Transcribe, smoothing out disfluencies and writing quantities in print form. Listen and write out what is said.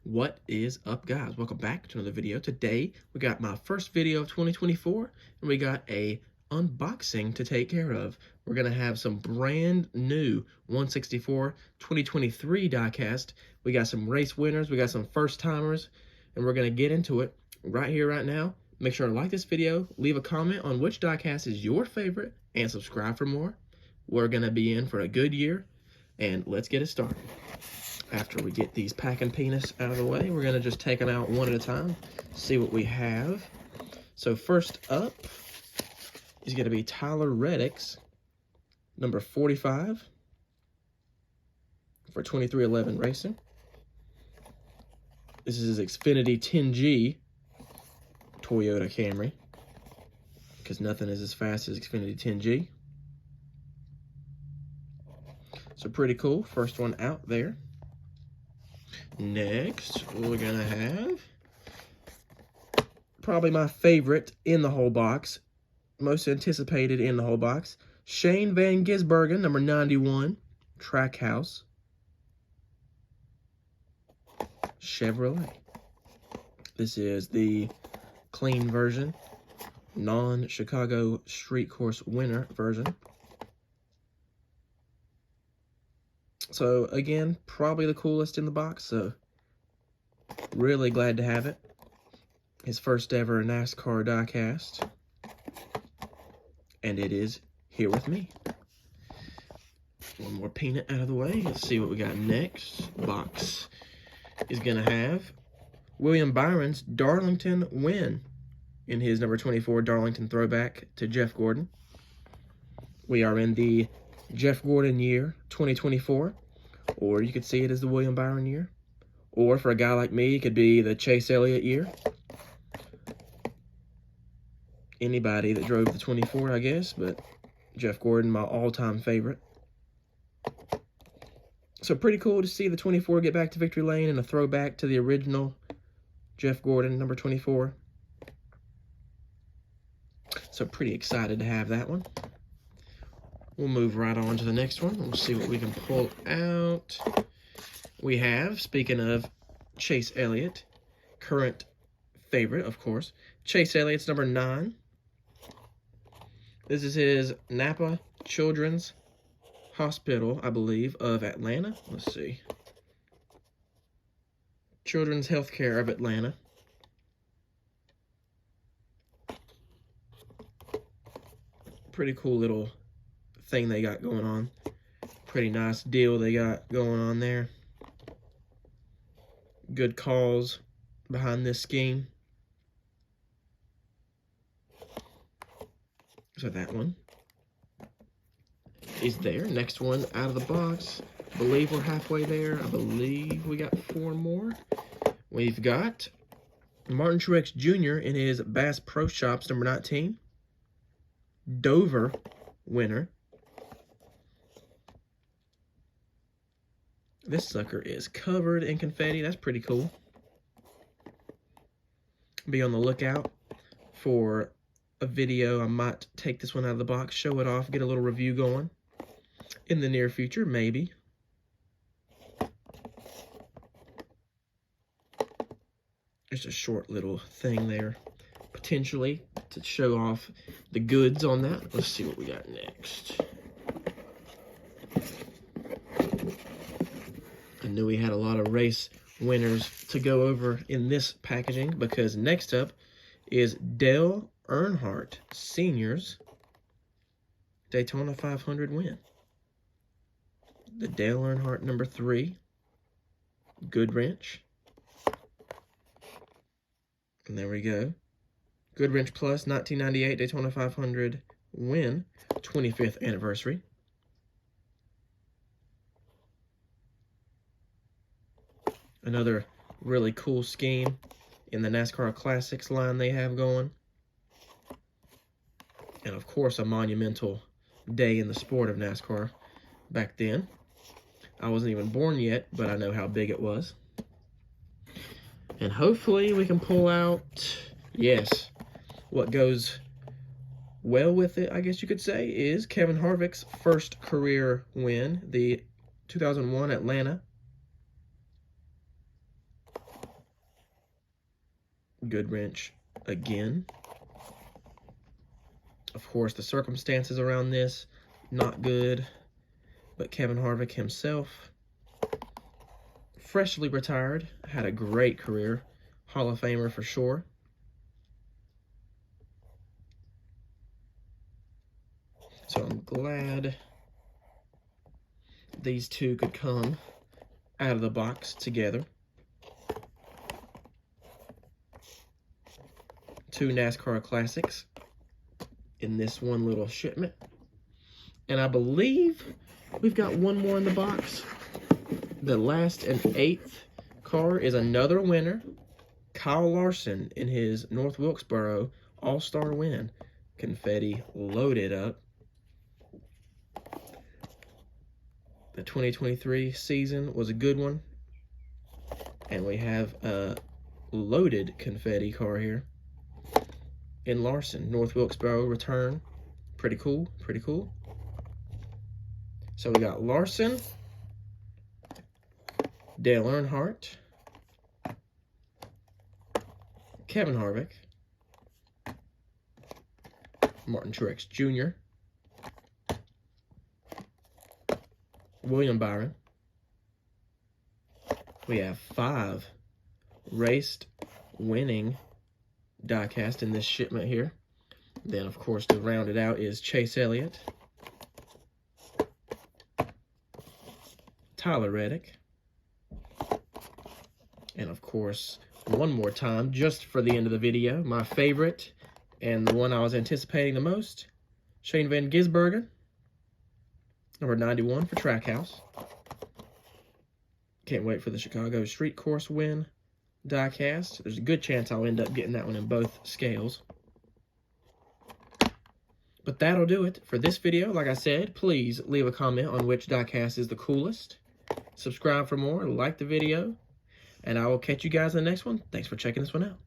What is up, guys? Welcome back to another video. Today we got my first video of 2024 and we got a unboxing to take care of. We're gonna have some brand new 164 2023 diecast. We got some race winners, we got some first timers, and we're gonna get into it right here right now. Make sure to like this video, leave a comment on which diecast is your favorite, and subscribe for more. We're gonna be in for a good year, and let's get it started. After we get these packing peanuts out of the way, we're gonna just take them out one at a time, see what we have. So first up is gonna be Tyler Reddick's number 45 for 2311 Racing. This is his Xfinity 10G Toyota Camry, because nothing is as fast as Xfinity 10G. So pretty cool, first one out there. Next, we're gonna have probably my favorite in the whole box, most anticipated in the whole box, Shane Van Gisbergen, number 91, Trackhouse Chevrolet. This is the clean version, non-Chicago street course winner version. So again, probably the coolest in the box, so really glad to have it. His first ever NASCAR diecast, and it is here with me. One more peanut out of the way. Let's see what we got next. Box is gonna have William Byron's Darlington win in his number 24 Darlington throwback to Jeff Gordon. We are in the Jeff Gordon year 2024, or you could see it as the William Byron year, or for a guy like me, it could be the Chase Elliott year. Anybody that drove the 24, I guess, but Jeff Gordon, my all-time favorite. So pretty cool to see the 24 get back to victory lane and a throwback to the original Jeff Gordon number 24. So pretty excited to have that one. We'll move right on to the next one. We'll see what we can pull out. We have, speaking of Chase Elliott, current favorite, of course, Chase Elliott's number 9. This is his Napa Children's Hospital, I believe, of Atlanta. Let's see. Children's Healthcare of Atlanta. Pretty cool little thing they got going on. Pretty nice deal they got going on there. Good cause behind this scheme. So that one is there. Next one out of the box. I believe we're halfway there. I believe we got 4 more. We've got Martin Truex Jr. in his Bass Pro Shops number 19. Dover winner. This sucker is covered in confetti. That's pretty cool. Be on the lookout for a video. I might take this one out of the box, show it off, get a little review going in the near future, maybe. Just a short little thing there, potentially, to show off the goods on that. Let's see what we got next. I knew we had a lot of race winners to go over in this packaging, because next up is Dale Earnhardt Sr.'s Daytona 500 win. The Dale Earnhardt number 3 Goodwrench. And there we go. Goodwrench Plus 1998 Daytona 500 win, 25th anniversary. Another really cool scheme in the NASCAR Classics line they have going. And of course, a monumental day in the sport of NASCAR back then. I wasn't even born yet, but I know how big it was. And hopefully we can pull out, yes, what goes well with it, I guess you could say, is Kevin Harvick's first career win, the 2001 Atlanta Good wrench again. Of course, the circumstances around this, not good. But Kevin Harvick himself, freshly retired, had a great career. Hall of Famer for sure. So I'm glad these two could come out of the box together. Two NASCAR classics in this one little shipment. And I believe we've got one more in the box. The last and 8th car is another winner. Kyle Larson in his North Wilkesboro All-Star win. Confetti loaded up. The 2023 season was a good one. And we have a loaded confetti car here in Larson. North Wilkesboro return. Pretty cool, pretty cool. So we got Larson, Dale Earnhardt, Kevin Harvick, Martin Truex Jr., William Byron. We have 5 raced winning diecast in this shipment here. Then, of course, to round it out is Chase Elliott, Tyler Reddick, and of course, one more time, just for the end of the video, my favorite and the one I was anticipating the most, Shane Van Gisbergen, number 91 for Trackhouse. Can't wait for the Chicago Street Course win diecast. There's a good chance I'll end up getting that one in both scales. But that'll do it for this video. Like I said, please leave a comment on which diecast is the coolest. Subscribe for more, like the video, and I will catch you guys in the next one. Thanks for checking this one out.